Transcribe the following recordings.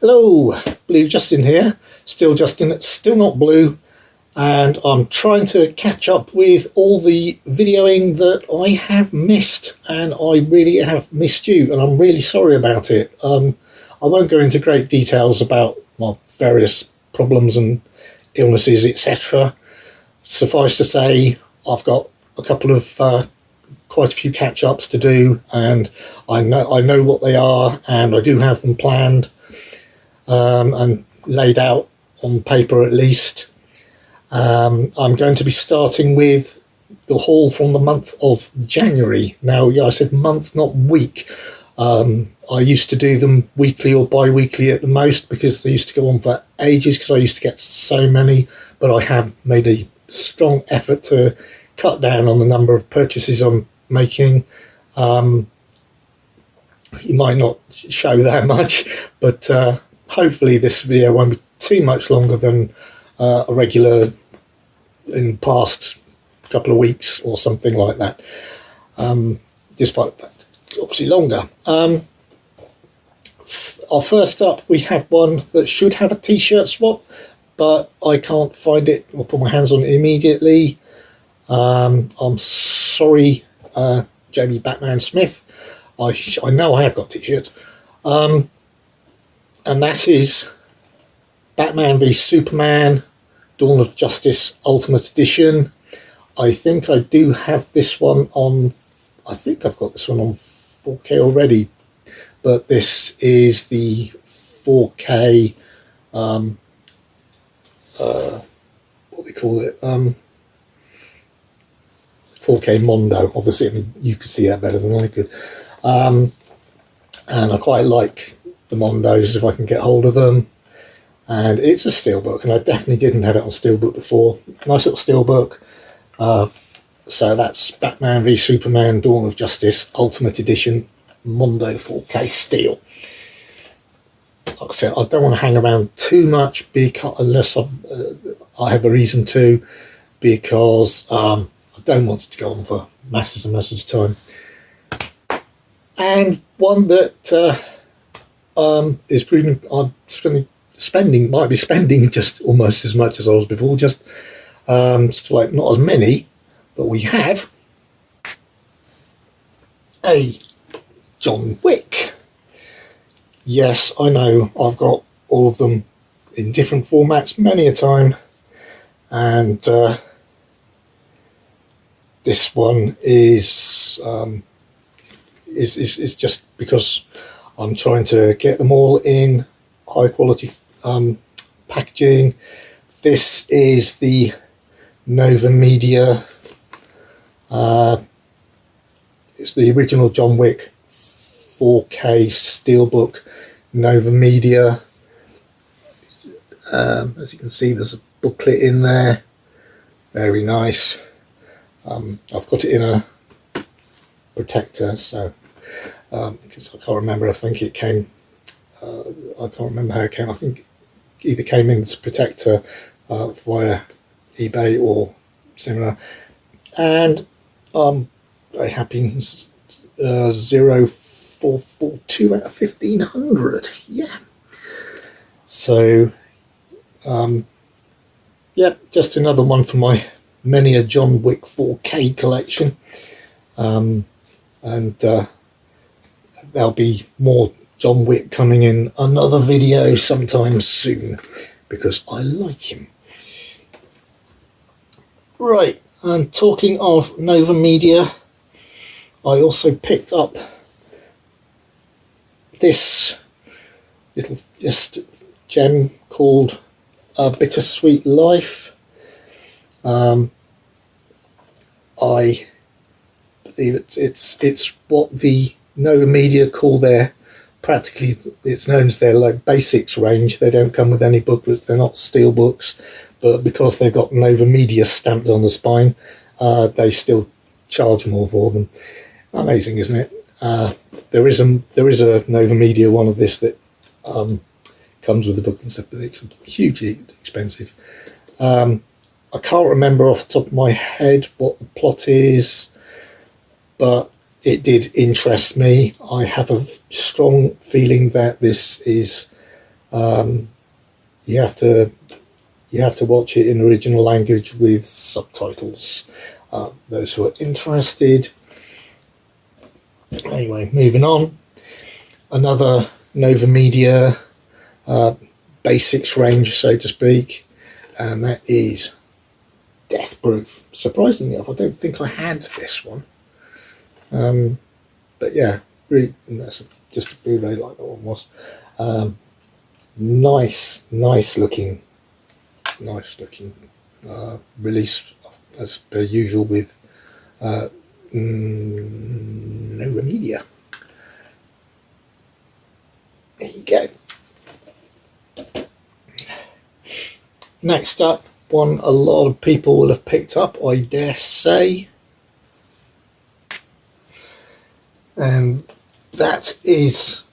Hello, Blue Justin here, still Justin, still not blue, and I'm trying to catch up with all the videoing that I have missed, and I really have missed you, and I'm really sorry about it. I won't go into great details about my various problems and illnesses, etc. Suffice to say, I've got a couple of quite a few catch-ups to do, and I know what they are, and I do have them planned and laid out on paper at least. I'm going to be starting with the haul from the month of January. Now, yeah, I said month, not week. I used to do them weekly or bi-weekly at the most, because they used to go on for ages, because I used to get so many, but I have made a strong effort to cut down on the number of purchases I'm making. You might not show that much, but hopefully this video won't be too much longer than a regular in the past couple of weeks or something like that, despite that obviously longer. First up, we have one that should have a t-shirt swap, but I can't find it. I'll put my hands on it immediately. I'm sorry, Jamie Batman Smith. I know I have got t-shirts, and that is Batman v Superman Dawn of Justice Ultimate Edition. I think I do have this one on, I think I've got this one on 4K already, but this is the 4K, what do they call it, 4K Mondo. Obviously, I mean, you could see that better than I could, and I quite like the Mondos if I can get hold of them. And it's a steelbook, and I definitely didn't have it on steelbook before. Nice little steelbook. So that's Batman v Superman Dawn of Justice Ultimate Edition Mondo 4K steel. Like I said, I don't want to hang around too much, because unless I have a reason to, because I don't want it to go on for masses and masses of time. And one that is proven I'm might be spending just almost as much as I was before, just like not as many, but we have a John Wick. Yes, I know I've got all of them in different formats many a time, and this one is just because I'm trying to get them all in high quality packaging. This is the Nova Media. It's the original John Wick 4K steelbook, Nova Media. As you can see, there's a booklet in there. Very nice. I've got it in a protector, so because I can't remember. I think it came. I can't remember how it came. I think it either came in as a protector via eBay or similar. And I'm very happy. 0442 out of 1500. Yeah. So, yeah, just another one for my many a John Wick 4K collection. And there'll be more John Wick coming in another video sometime soon, because I like him. Right, and talking of Nova Media, I also picked up this little just gem called Bittersweet Life. I believe it's what the Nova Media call their, practically it's known as their like basics range. They don't come with any booklets, they're not steel books, but because they've got Nova Media stamped on the spine, they still charge more for them. Amazing, isn't it? There is a Nova Media one of this that comes with the book and stuff, but it's hugely expensive. I can't remember off the top of my head what the plot is, but it did interest me. I have a strong feeling that this is You have to watch it in original language with subtitles. Those who are interested. Anyway, moving on. Another Nova Media basics range, so to speak, and that is Death Proof. Surprisingly enough, I don't think I had this one. But yeah, really, that's just a Blu-ray like that one was. Nice looking release as per usual with Nova Media. There you go. Next up, one a lot of people will have picked up, I dare say, and that is,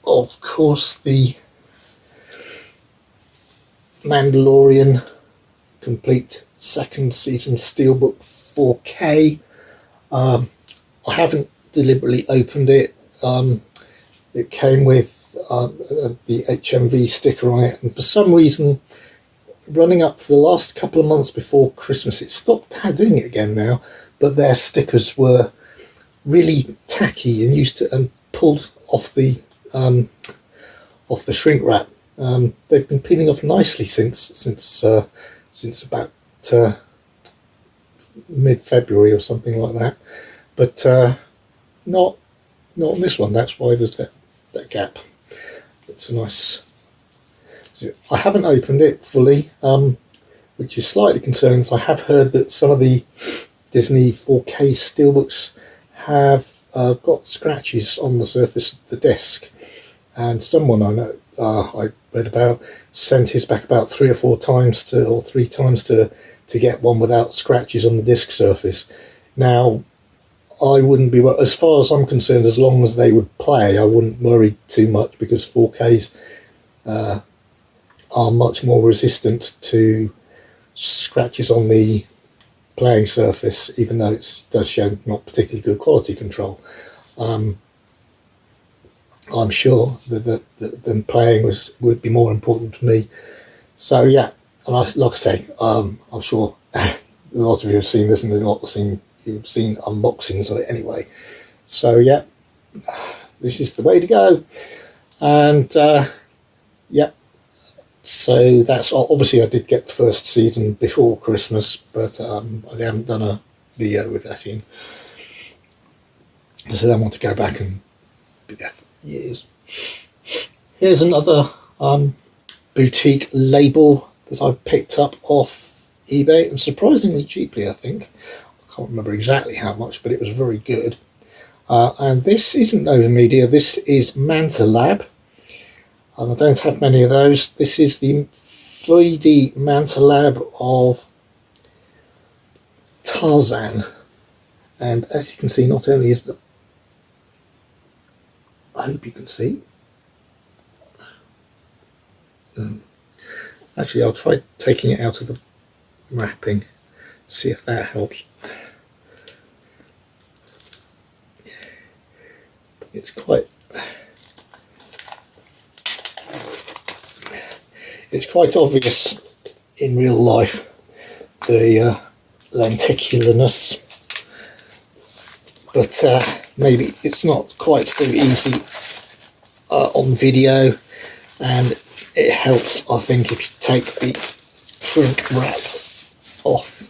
of course, the Mandalorian complete second season steelbook 4K. I haven't deliberately opened it. It came with the HMV sticker on it, and for some reason, running up for the last couple of months before Christmas, it stopped doing it again now, but their stickers were really tacky and and pulled off the shrink wrap. They've been peeling off nicely since about mid-February or something like that, but not on this one. That's why there's that gap. It's a nice. I haven't opened it fully, which is slightly concerning. So I have heard that some of the Disney 4K steelbooks have got scratches on the surface of the disc, and someone I know I read about sent his back about 3 or 4 times to get one without scratches on the disc surface. Now, I wouldn't be, as far as I'm concerned, as long as they would play, I wouldn't worry too much, because 4Ks are much more resistant to scratches on the playing surface, even though it does show not particularly good quality control. I'm sure that them playing would be more important to me. So yeah, and like I say, I'm sure a lot of you have seen this, and you've seen unboxings of it anyway. So yeah, this is the way to go. And yeah, so that's obviously, I did get the first season before Christmas, but I haven't done a video with that in, because I don't want to go back and be there for years. Here's another boutique label that I picked up off eBay, and surprisingly cheaply, I think. I can't remember exactly how much, but it was very good. And this isn't Nova Media, this is Manta Lab. And I don't have many of those. This is the 3D Manta Lab of Tarzan. And as you can see, not only is the... I hope you can see. Actually, I'll try taking it out of the wrapping, see if that helps. It's quite obvious in real life, the lenticularness, but maybe it's not quite so easy on video, and it helps, I think, if you take the shrink wrap off.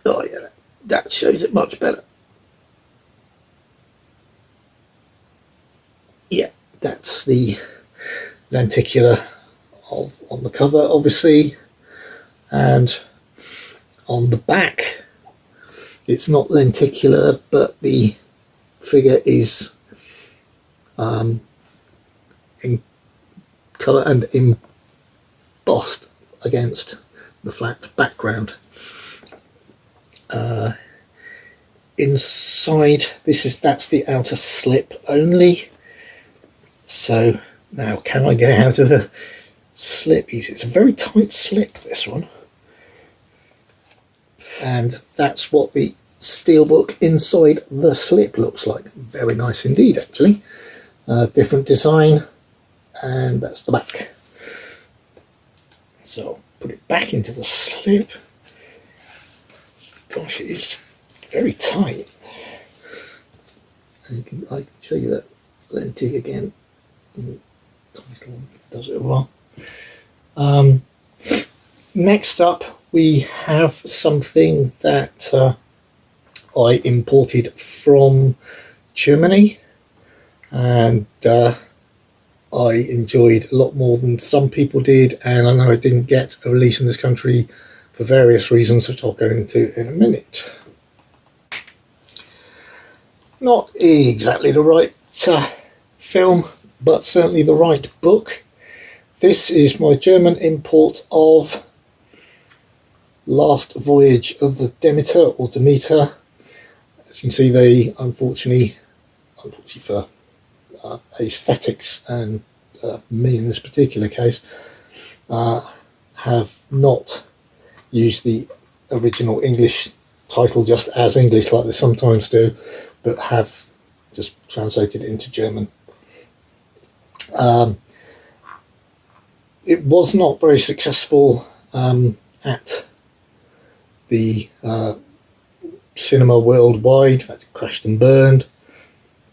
Oh yeah, that shows it much better. Yeah, that's the lenticular on the cover, obviously, and on the back it's not lenticular, but the figure is in colour and embossed against the flat background. Inside, that's the outer slip only. So now, can I get out of the slip? It's a very tight slip, this one, and that's what the steelbook inside the slip looks like. Very nice indeed, actually. Different design, and that's the back. So I'll put it back into the slip. Gosh, it is very tight. And I can show you that lentic again. Title does it well. Next up, we have something that I imported from Germany, and I enjoyed a lot more than some people did, and I know I didn't get a release in this country for various reasons, which I'll go into in a minute. Not exactly the right film, but certainly the right book. This is my German import of Last Voyage of the Demeter, or Demeter. As you can see, they unfortunately for aesthetics and me in this particular case, have not used the original English title just as English like they sometimes do, but have just translated it into German. It was not very successful at the cinema worldwide. In fact, it crashed and burned.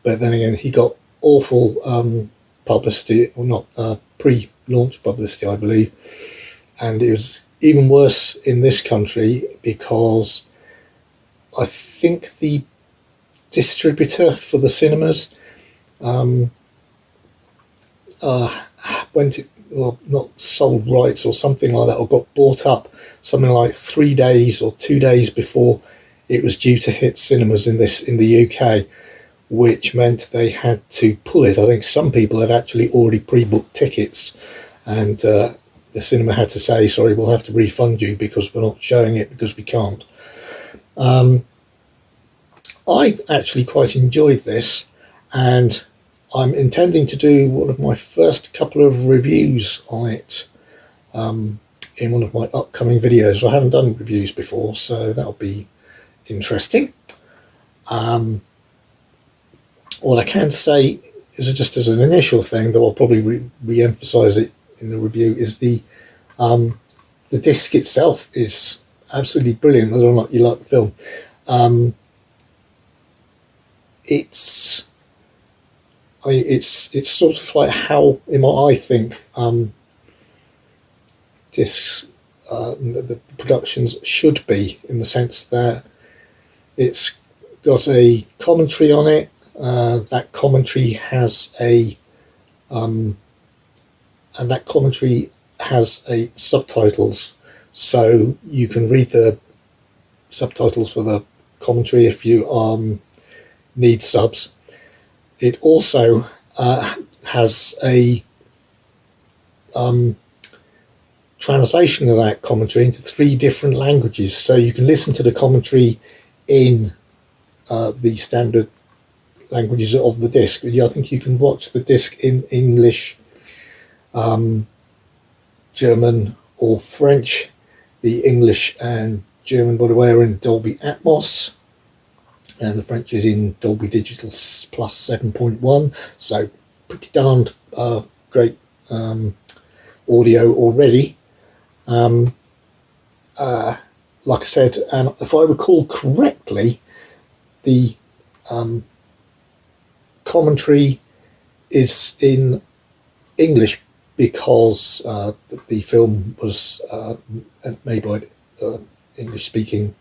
But then again, he got awful publicity, or not pre-launch publicity, I believe. And it was even worse in this country because I think the distributor for the cinemas not sold rights or something like that, or got bought up something like 3 days or 2 days before it was due to hit cinemas in the UK, which meant they had to pull it. I think some people had actually already pre-booked tickets, and the cinema had to say, sorry, we'll have to refund you because we're not showing it because we can't. I actually quite enjoyed this, and I'm intending to do one of my first couple of reviews on it in one of my upcoming videos. I haven't done reviews before, so that'll be interesting. What I can say is, just as an initial thing, though I'll probably re-emphasize it in the review, is the disc itself is absolutely brilliant, whether or not you like the film. It's sort of like how, I think, discs, the productions should be, in the sense that it's got a commentary on it. That commentary has subtitles, so you can read the subtitles for the commentary if you need subs. It also has a translation of that commentary into 3 different languages, so you can listen to the commentary in the standard languages of the disc. I think you can watch the disc in English, German or French. The English and German, by the way, are in Dolby Atmos, and the French is in Dolby Digital Plus 7.1, so pretty darned great audio already. Like I said, and if I recall correctly, the commentary is in English because the film was made by an English-speaking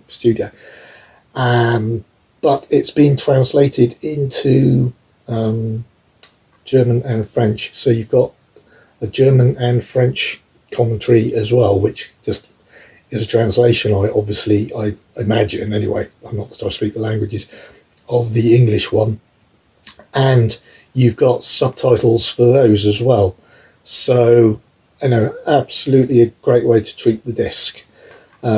studio. But it's been translated into German and French, so you've got a German and French commentary as well, which just is a translation, I imagine anyway, I'm not that I speak the languages, of the English one, and you've got subtitles for those as well. So, absolutely a great way to treat the disc.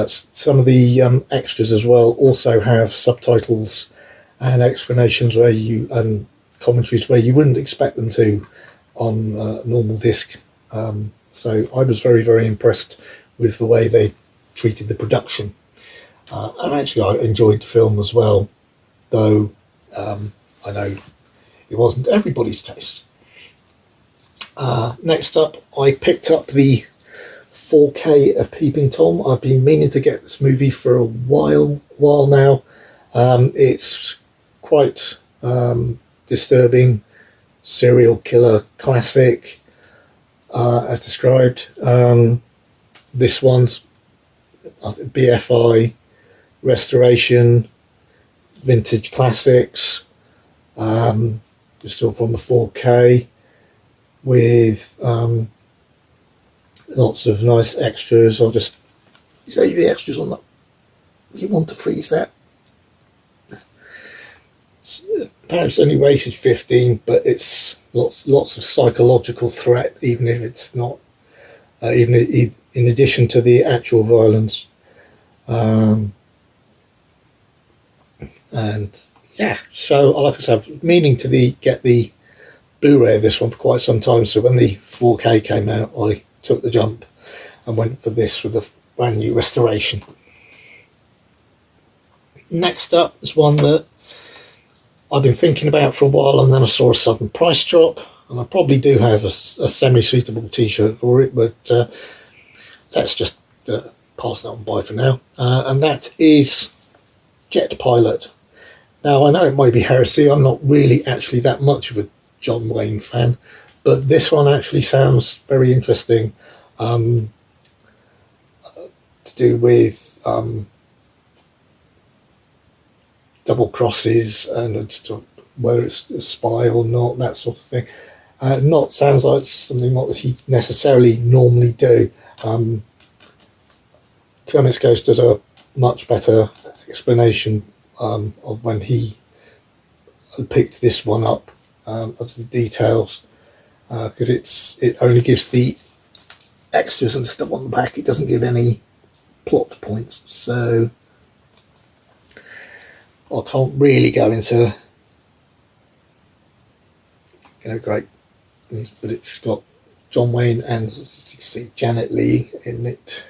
Some of the extras as well also have subtitles and explanations and commentaries where you wouldn't expect them to on a normal disc. So I was very, very impressed with the way they treated the production. And actually I enjoyed the film as well, though I know it wasn't everybody's taste. Next up, I picked up the 4K of Peeping Tom. I've been meaning to get this movie for a while now. It's quite disturbing, serial killer classic, as described. This one's BFI restoration, vintage classics, still from the 4K, with lots of nice extras. I'll just show you the extras on that. If you want to freeze that. Apparently it's only rated 15, but it's lots of psychological threat, even if it's not, even in addition to the actual violence. And yeah, so like I said, meaning to get the Blu-ray of this one for quite some time. So when the 4K came out, I took the jump and went for this with a brand new restoration. Next up is one that I've been thinking about for a while, and then I saw a sudden price drop, and I probably do have a semi-suitable t-shirt for it, but let's just pass that on by for now. And that is Jet Pilot. Now, I know it might be heresy. I'm not really actually that much of a John Wayne fan, but this one actually sounds very interesting, to do with double crosses and whether it's a spy or not, that sort of thing. Sounds like something not that he necessarily normally do. Kermit's Ghost does a much better explanation of when he picked this one up, of the details, because it only gives the extras and stuff on the back. It doesn't give any plot points, so I can't really go into great things, but it's got John Wayne and, as you can see, Janet Leigh in it,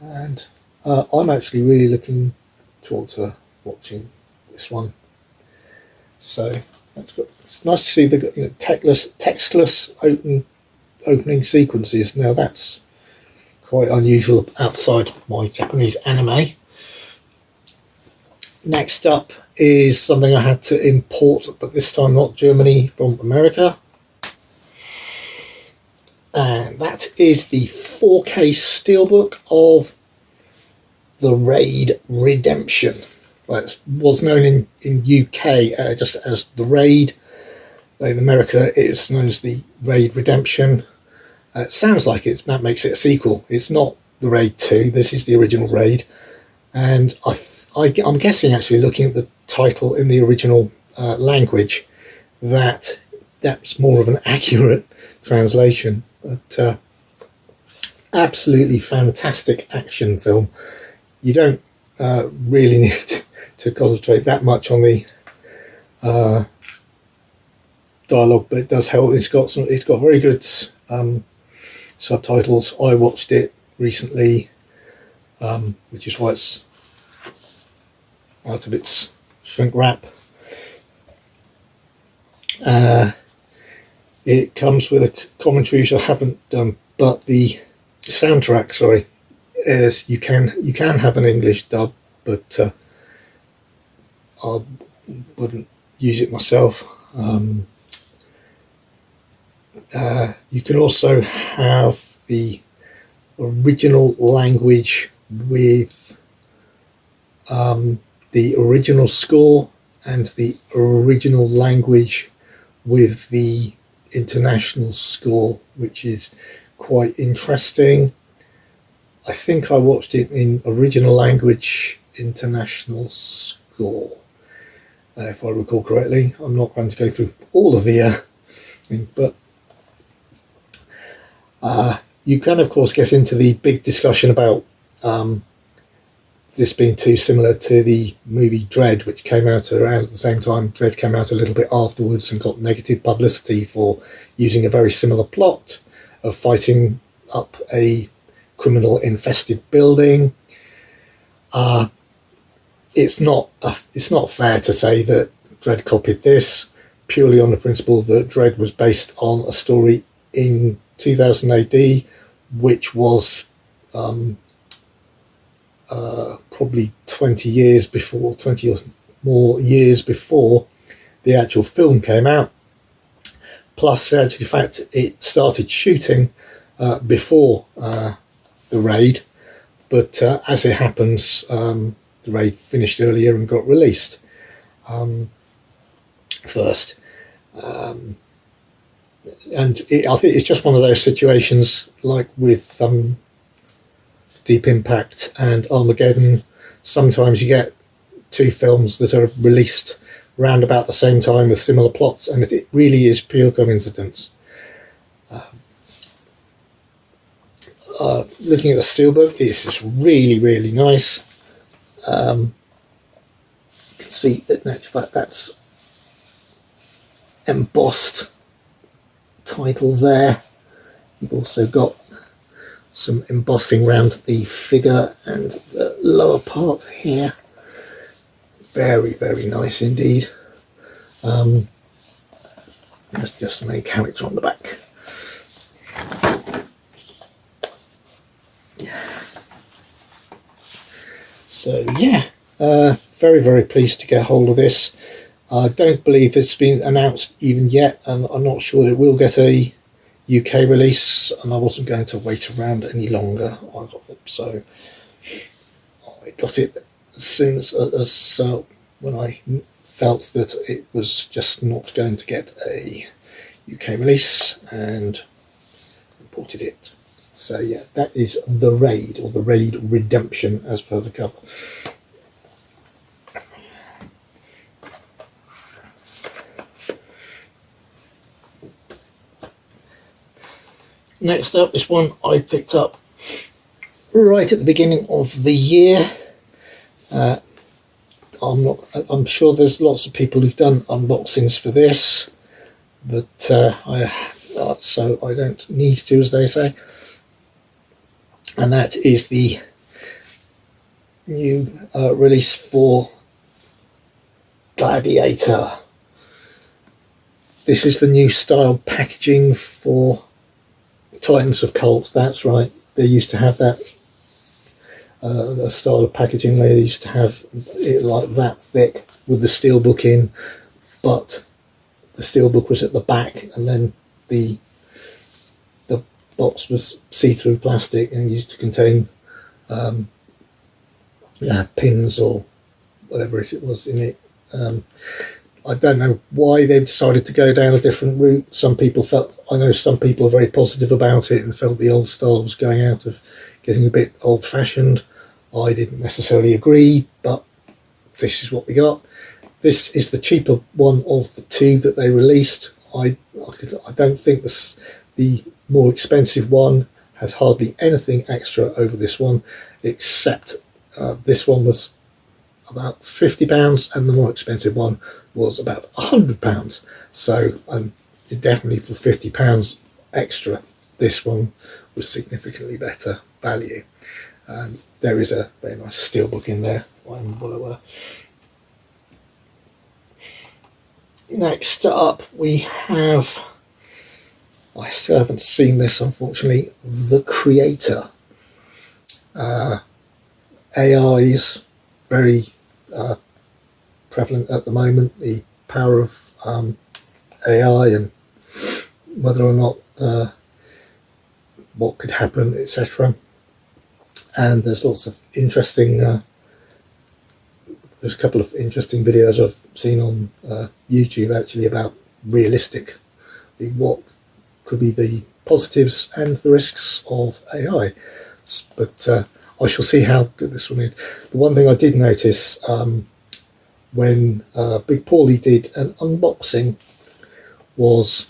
and I'm actually really looking forward to watching this one. So that's good. It's nice to see the textless opening sequences. Now that's quite unusual outside my Japanese anime. Next up is something I had to import, but this time not Germany, from America. And that is the 4K steelbook of The Raid Redemption. Well, it was known in UK just as The Raid. In America, it's known as The Raid Redemption. It sounds like that makes it a sequel. It's not The Raid 2. This is the original Raid. And I'm guessing, actually, looking at the title in the original language, that's more of an accurate translation. But absolutely fantastic action film. You don't really need to concentrate that much on the dialogue, but it does help. It's got very good subtitles. I watched it recently, which is why it's out of its shrink wrap. It comes with a commentary, which I haven't done, but the soundtrack, sorry, is you can have an English dub, but I wouldn't use it myself. You can also have the original language with the original score and the original language with the international score, which is quite interesting. I think I watched it in original language, international score, if I recall correctly. I'm not going to go through all of the thing, but you can, of course, get into the big discussion about this being too similar to the movie Dredd, which came out around at the same time. Dredd came out a little bit afterwards and got negative publicity for using a very similar plot of fighting up a criminal infested building. it's not fair to say that Dredd copied this purely on the principle that Dredd was based on a story in 2000 AD, which was probably 20 or more years before the actual film came out. Plus, actually, in fact, it started shooting before the raid, but as it happens, the raid finished earlier and got released first. And I think it's just one of those situations, like with Deep Impact and Armageddon. Sometimes you get two films that are released around about the same time with similar plots, and it really is pure coincidence. Looking at the steelbook, it's just really, really nice. You can see that, in fact, that's embossed title there. You've also got some embossing around the figure and the lower part here. Very, very nice indeed. That's just the main character on the back. So yeah, very, very pleased to get hold of this. I don't believe it's been announced even yet, and I'm not sure it will get a UK release, and I wasn't going to wait around any longer. I got it, so I got it as soon as when I felt that it was just not going to get a UK release, and imported it. So yeah, that is The Raid, or The Raid Redemption as per the cover. Next up, this one I picked up right at the beginning of the year. I'm sure there's lots of people who've done unboxings for this, but so I don't need to, as they say. And that is the new release for Gladiator. This is the new style packaging for Titans of Cult. That's right, they used to have that a style of packaging where they used to have it like that thick with the steelbook in, but the steelbook was at the back, and then the box was see-through plastic and used to contain pins or whatever it was in it. I don't know why they've decided to go down a different route. I know some people are very positive about it and felt the old style was going out of getting a bit old-fashioned. I didn't necessarily agree, but this is what we got. This is the cheaper one of the two that they released. I don't think the more expensive one has hardly anything extra over this one, except this one was about £50 and the more expensive one was about £100. So definitely for £50 extra, this one was significantly better value. There is a very nice steelbook in there. I'm well aware. Next up, we have, I still haven't seen this unfortunately, The Creator. AI is very prevalent at the moment, the power of AI and whether or not what could happen, etc. And there's lots of interesting there's a couple of interesting videos I've seen on YouTube actually about realistic, what could be the positives and the risks of AI. But I shall see how good this one is. The one thing I did notice when Big Paulie did an unboxing was,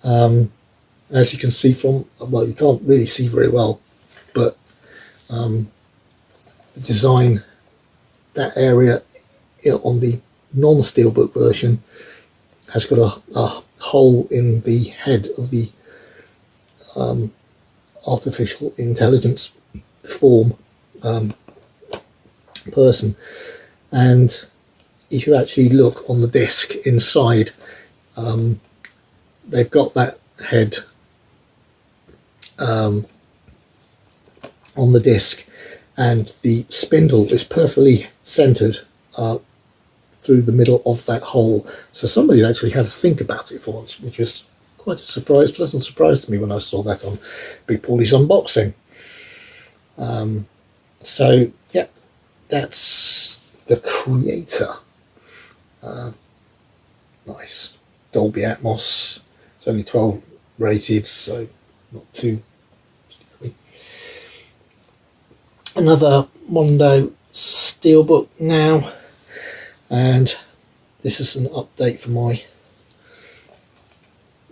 as you can see from, well, you can't really see very well, but the design, that area on the non-steelbook version has got a hole in the head of the artificial intelligence form, person. And if you actually look on the disc inside, they've got that head on the disc, and the spindle is perfectly centered through the middle of that hole. So somebody actually had to think about it for once, which is quite a pleasant surprise to me when I saw that on Big Paulie's unboxing. So yeah, that's the Creator. Nice. Dolby Atmos. It's only 12 rated, so not too. Another Mondo Steelbook now, and this is an update for my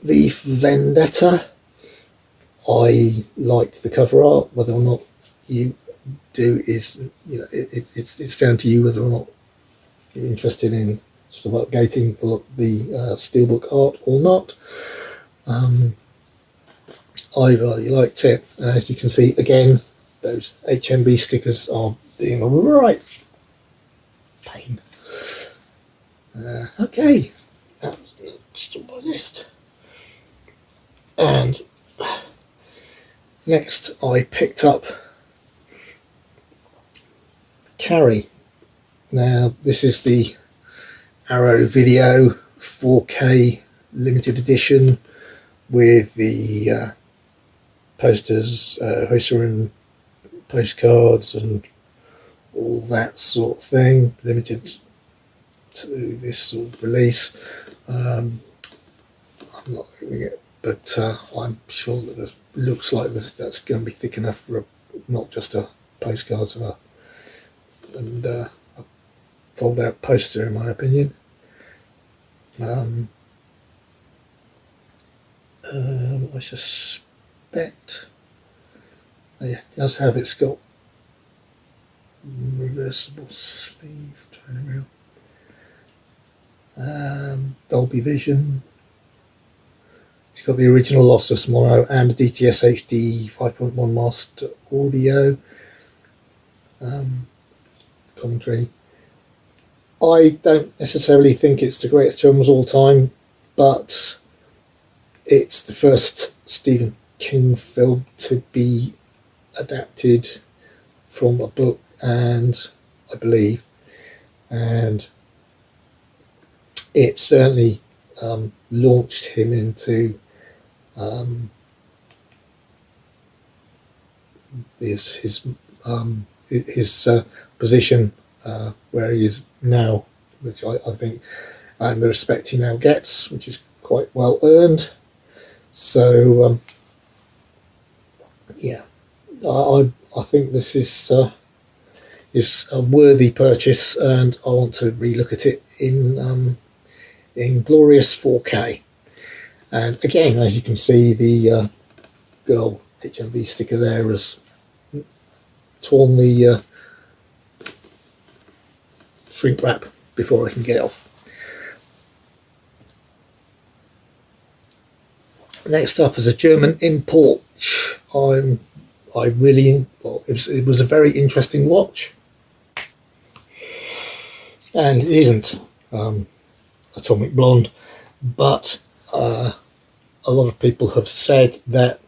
V for Vendetta. I liked the cover art. Whether or not you do is, it's down to you whether or not you're interested in sort of updating the Steelbook art or not. I really liked it, and as you can see again, those HMV stickers are being a right pain. Okay, that's next on my list. And next I picked up Carrie. Now this is the Arrow Video 4K limited edition with the posters, poster and postcards and all that sort of thing, limited to this sort of release. I'm not opening it, but I'm sure that this looks like that's going to be thick enough for not just a postcards and a fold out poster, in my opinion. I suspect it does have, it's got reversible sleeve, turning around. Dolby Vision. It's got the original lossless mono and the DTS HD 5.1 master audio. Commentary. I don't necessarily think it's the greatest film of all time, but it's the first Stephen King film to be adapted from a book, and I believe, and it certainly launched him into his position where he is now, which I think, and the respect he now gets, which is quite well earned. So yeah, I think this is a worthy purchase, and I want to relook at it in glorious 4K. And again, as you can see, the good old HMV sticker there has torn the shrink wrap before I can get it off. Next up is a German import. It was a very interesting watch, and it isn't Atomic Blonde, but a lot of people have said that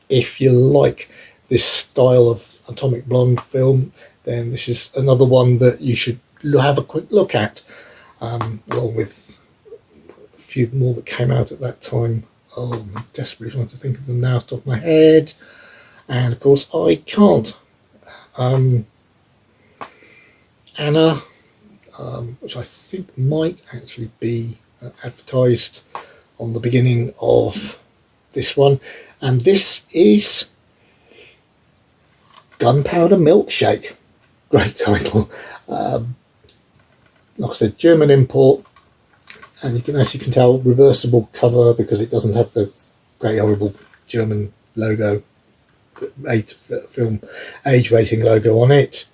if you like this style of Atomic Blonde film, then this is another one that you should have a quick look at, along with a few more that came out at that time. I'm desperately trying to think of them now off the top of my head, and of course I can't. Anna, which I think might actually be advertised on the beginning of this one, and this is Gunpowder Milkshake. Great title. Like I said, German import, and you can, as you can tell, reversible cover because it doesn't have the great horrible German logo, film age rating logo on it.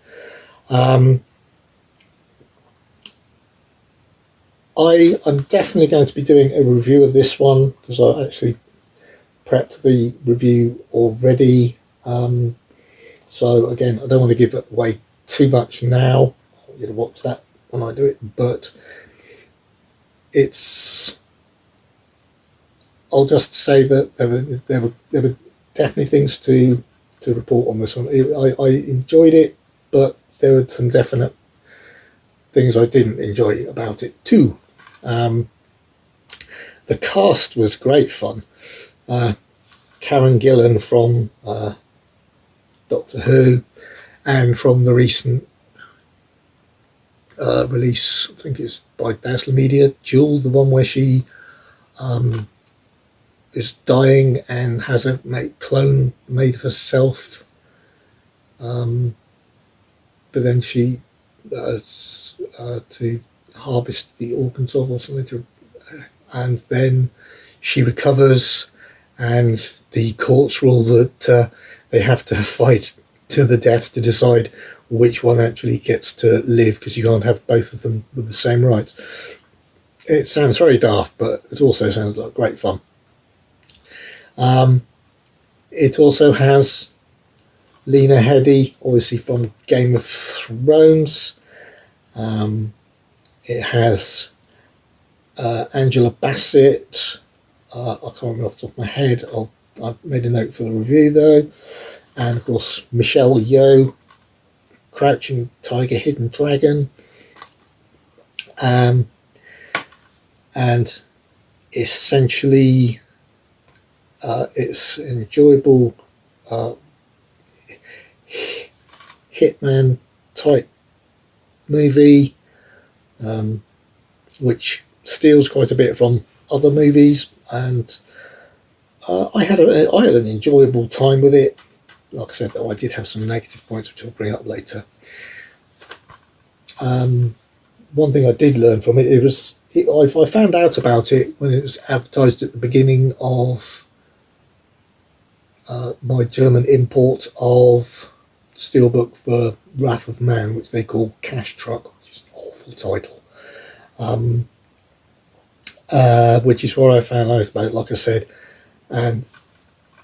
I am definitely going to be doing a review of this one because I actually prepped the review already. So again, I don't want to give away too much now. I want you to watch that when I do it, but I'll just say that there were definitely things to report on this one. I enjoyed it, but there were some definite things I didn't enjoy about it too. The cast was great fun. Karen Gillan from Doctor Who, and from the recent release, I think it's by Dazzler Media, Jewel, the one where she is dying and has a clone made of herself, but then she to harvest the organs of or something, and then she recovers, and the courts rule that they have to fight to the death to decide which one actually gets to live, because you can't have both of them with the same rights. It sounds very daft, but it also sounds like great fun. It also has Lena Headey, obviously from Game of Thrones. It has Angela Bassett. I can't remember off the top of my head. I've made a note for the review though. And of course Michelle Yeoh, Crouching Tiger, Hidden Dragon. And essentially it's an enjoyable hitman type movie, which steals quite a bit from other movies, and I had an enjoyable time with it. Like I said, though, I did have some negative points which I'll bring up later. One thing I did learn from it, I found out about it when it was advertised at the beginning of my German import of Steelbook for Wrath of Man, which they call Cash Truck, which is an awful title. Which is what I found out about, like I said, and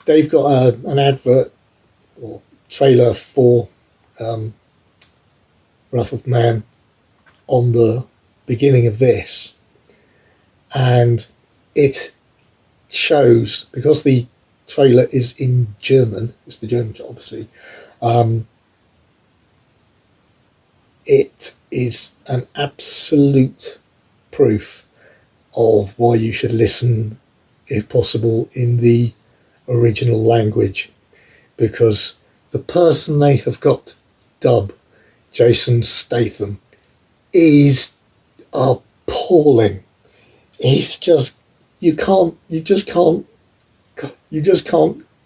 they've got an advert or trailer for Wrath of Man on the beginning of this, and it shows, because the trailer is in German, it's the German obviously, it is an absolute proof of why you should listen, if possible, in the original language, because the person they have got to dub Jason Statham is appalling. It's just you just can't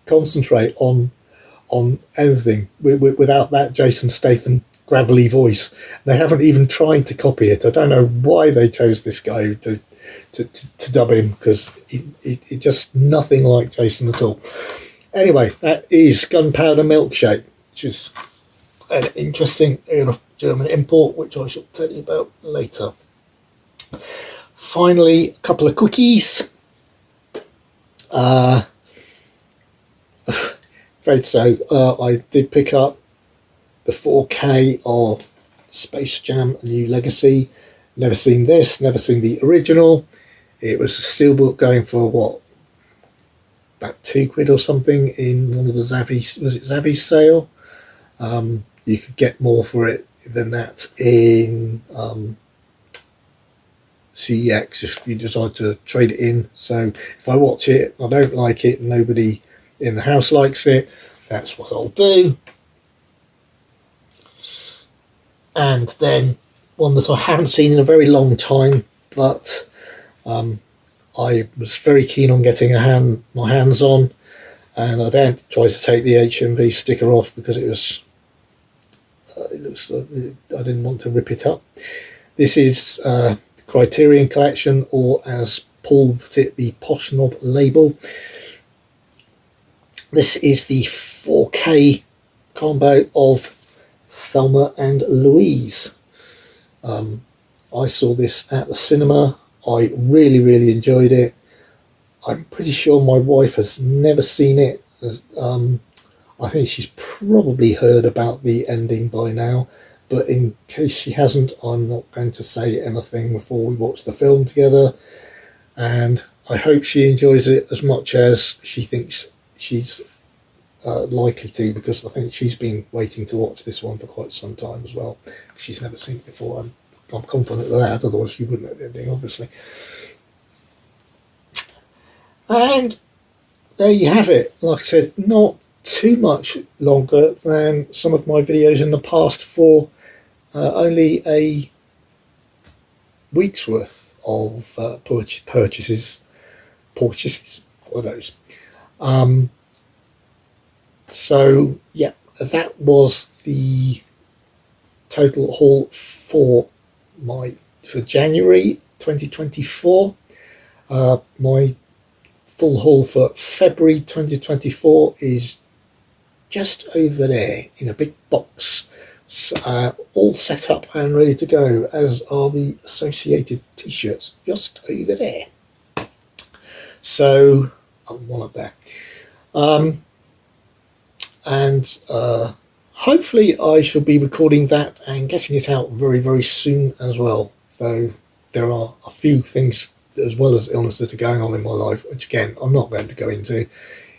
concentrate on anything without that Jason Statham gravelly voice. They haven't even tried to copy it. I don't know why they chose this guy to dub him, because it just nothing like Jason at all. Anyway, that is Gunpowder Milkshake, which is an interesting German import, which I shall tell you about later. Finally, a couple of quickies. Afraid so. I did pick up the 4K of Space Jam: A New Legacy. Never seen this, never seen the original. It was a steelbook going for what, about £2 or something in one of the Zavvi sale. You could get more for it than that in CEX if you decide to trade it in. So if I watch it, I don't like it, nobody in the house likes it, that's what I'll do. And then one that I haven't seen in a very long time, but I was very keen on getting my hands on, and I daren't try to take the HMV sticker off because it looks like I didn't want to rip it up. This is Criterion Collection, or as Paul put it, the Posh Knob label. This is the 4K combo of Thelma and Louise. I saw this at the cinema. I really enjoyed it. I'm pretty sure my wife has never seen it. I I think she's probably heard about the ending by now, but in case she hasn't, I'm not going to say anything before we watch the film together, and I hope she enjoys it as much as she thinks she's likely to, because I think she's been waiting to watch this one for quite some time as well. She's never seen it before. I'm confident of that, otherwise she wouldn't know the ending, obviously. And there you have it. Like I said, not too much longer than some of my videos in the past, for only a week's worth of purchases, what are those? So yeah, that was the total haul for January 2024. My full haul for February 2024 is just over there in a big box, all set up and ready to go, as are the associated t-shirts just over there. So one up there. And hopefully I shall be recording that and getting it out very, very soon as well, though there are a few things as well as illness that are going on in my life, which again I'm not going to go into.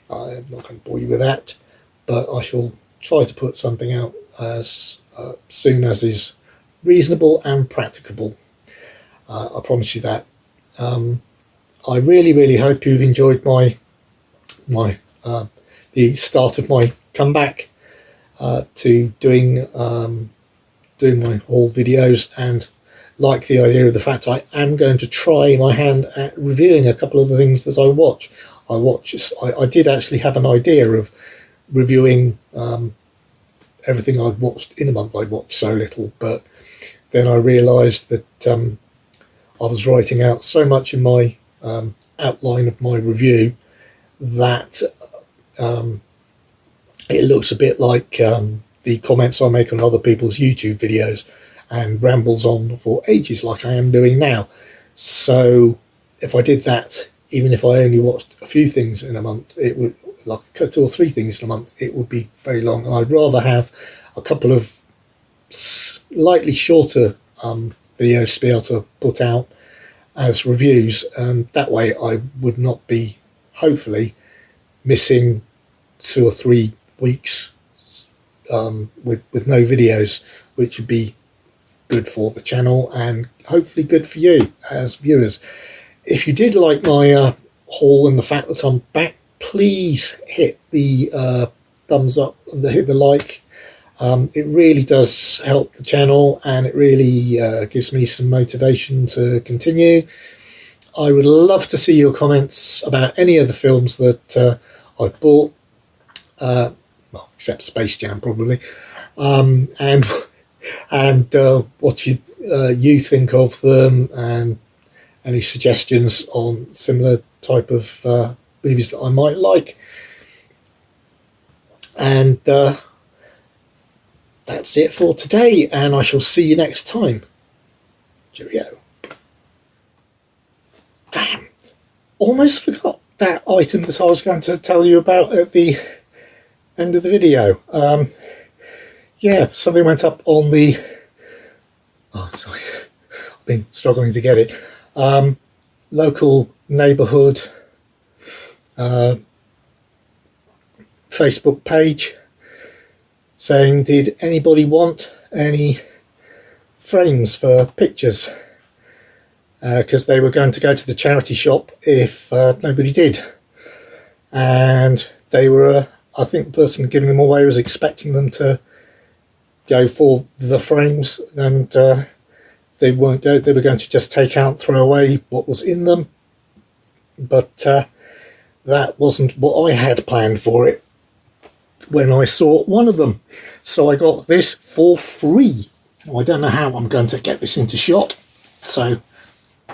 I'm not going to bore you with that, but I shall try to put something out as soon as is reasonable and practicable. I promise you that. I really, really hope you've enjoyed the start of my comeback to doing my haul videos, and like the idea of the fact I am going to try my hand at reviewing a couple of the things that I watch. I did actually have an idea of reviewing everything I'd watched in a month. I'd watched so little, but then I realised that I was writing out so much in my outline of my review that it looks a bit like the comments I make on other people's YouTube videos and rambles on for ages like I am doing now. So if I did that, even if I only watched a few things in a month, it would, like 2 or 3 things in a month, it would be very long. And I'd rather have a couple of slightly shorter videos to be able to put out as reviews, and that way I would not be, hopefully, missing 2 or 3 weeks with no videos, which would be good for the channel and hopefully good for you as viewers. If you did like my haul and the fact that I'm back, please hit the thumbs up and hit the like. It really does help the channel, and it really gives me some motivation to continue. I would love to see your comments about any of the films that I've bought, well, except Space Jam probably, and what you think of them, and any suggestions on similar type of movies that I might like. And that's it for today, and I shall see you next time. Cheerio. Damn, almost forgot that item that I was going to tell you about at the end of the video. Yeah, something went up on the, oh sorry, I've been struggling to get it, local neighbourhood Facebook page, saying, did anybody want any frames for pictures, because they were going to go to the charity shop if nobody did. And they were, I think the person giving them away was expecting them to go for the frames, and they weren't go. They were going to just take out, throw away what was in them, but that wasn't what I had planned for it when I saw one of them. So I got this for free. I don't know how I'm going to get this into shot, so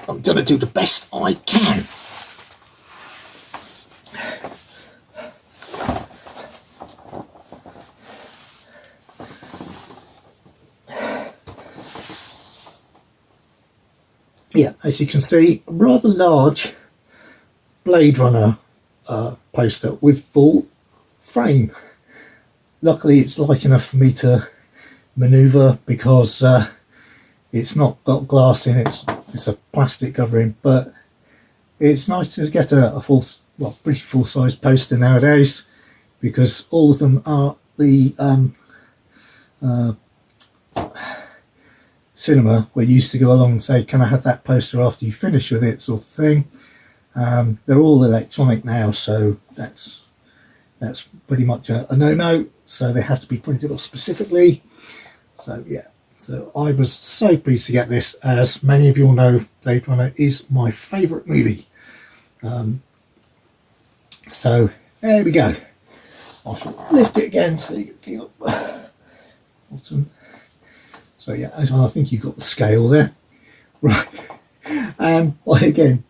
I'm going to do the best I can. Yeah, as you can see, a rather large Blade Runner poster with full frame. luckily it's light enough for me to manoeuvre, because it's not got glass in it, it's a plastic covering. But it's nice to get a pretty full-size poster nowadays, because all of them are the cinema where you used to go along and say, can I have that poster after you finish with it, sort of thing. They're all electronic now, so that's pretty much a no-no, so they have to be printed off specifically. So yeah, so I was so pleased to get this. As many of you all know, Blade Runner is my favourite movie. So there we go. I shall lift it again so you can see up bottom. So yeah, I think you've got the scale there. Right. Again,